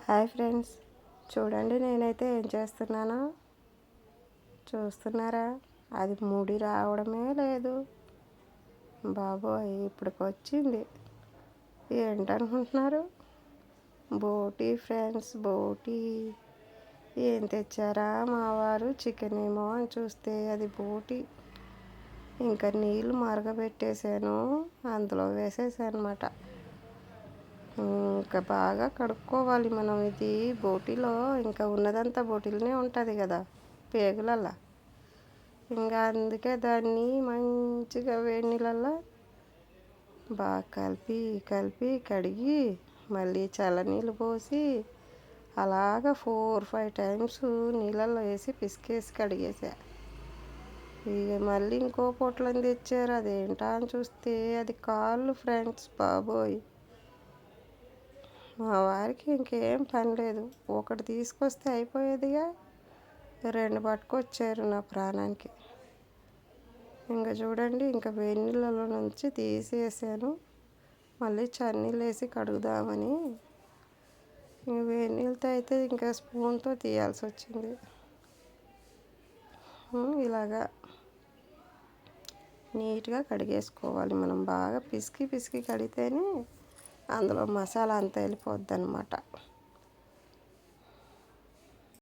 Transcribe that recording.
Hi friends, చూడండి నేనైతే ఏం చేస్తున్నానో చూస్తున్నారా? అది ముడి రావడమే లేదు బాబోయ్. ఇప్పటికొచ్చింది. ఏంటనుకుంటున్నారు? బోటి ఫ్రెండ్స్, బోటి. ఏం తెచ్చారా మా వారు? చికెన్ ఏమో అని చూస్తే అది బోటి. ఇంకా నీళ్ళు మరగబెట్టేసాను, అందులో వేసేసాను అన్నమాట. ఇంకా బాగా కడుక్కోవాలి మనం. ఇది బోటీలో ఇంకా ఉన్నదంతా బోటీలోనే ఉంటుంది కదా, పేగులల్లా. ఇంకా అందుకే దాన్ని మంచిగా వేడి నీళ్ళల్లో బాగా కలిపి కలిపి కడిగి మళ్ళీ చల్లనీళ్ళు పోసి అలాగ 4-5 టైమ్స్ నీళ్ళల్లో వేసి పిసికేసి కడిగేసా. ఇక మళ్ళీ ఇంకో పొట్లని తెచ్చారు. అదేంటా అని చూస్తే అది కాళ్ళు ఫ్రెండ్స్, బాబోయ్. మా వారికి ఇంకేం పని లేదు, ఒకటి తీసుకొస్తే అయిపోయేదిగా. 2 పట్టుకొచ్చారు నా ప్రాణానికి. ఇంకా చూడండి, ఇంకా వేడి నీళ్ళలో నుంచి తీసేసాను. మళ్ళీ చన్నీళ్ళు వేసి కడుగుదామని ఇంక వేడి నీళ్ళతో అయితే ఇంకా స్పూన్తో తీయాల్సి వచ్చింది. ఇలాగా నీట్గా కడిగేసుకోవాలి మనం. బాగా పిసికి పిసికి కడిగితేనే అందులో మసాలా అంతా వెళ్ళిపోద్ది అన్నమాట.